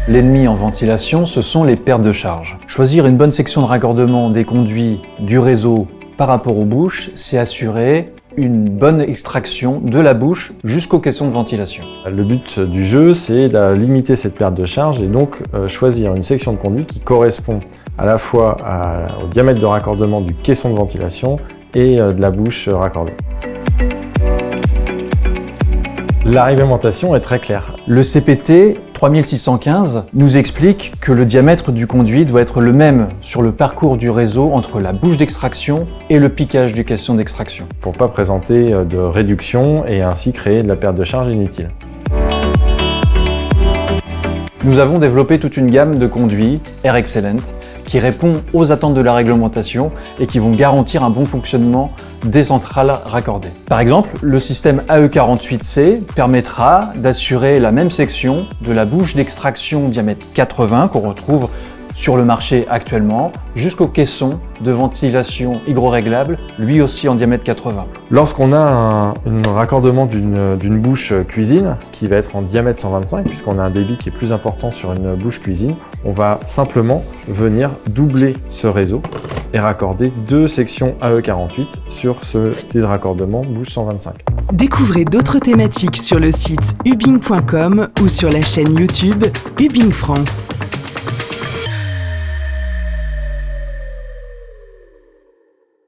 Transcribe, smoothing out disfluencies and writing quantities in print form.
L'ennemi en ventilation, ce sont les pertes de charge. Choisir une bonne section de raccordement des conduits du réseau par rapport aux bouches, c'est assurer une bonne extraction de la bouche jusqu'aux caissons de ventilation. Le but du jeu, c'est de limiter cette perte de charge et donc choisir une section de conduit qui correspond à la fois au diamètre de raccordement du caisson de ventilation et de la bouche raccordée. La réglementation est très claire. Le CPT 3615 nous explique que le diamètre du conduit doit être le même sur le parcours du réseau entre la bouche d'extraction et le piquage du caisson d'extraction. Pour ne pas présenter de réduction et ainsi créer de la perte de charge inutile. Nous avons développé toute une gamme de conduits Air Excellent qui répond aux attentes de la réglementation et qui vont garantir un bon fonctionnement des centrales raccordées. Par exemple, le système AE48C permettra d'assurer la même section de la bouche d'extraction diamètre 80 qu'on retrouve sur le marché actuellement, jusqu'au caisson de ventilation hydro-réglable, lui aussi en diamètre 80. Lorsqu'on a un raccordement d'une bouche cuisine, qui va être en diamètre 125, puisqu'on a un débit qui est plus important sur une bouche cuisine, on va simplement venir doubler ce réseau et raccorder 2 sections AE48 sur ce type de raccordement bouche 125. Découvrez d'autres thématiques sur le site ubing.com ou sur la chaîne YouTube Ubing France.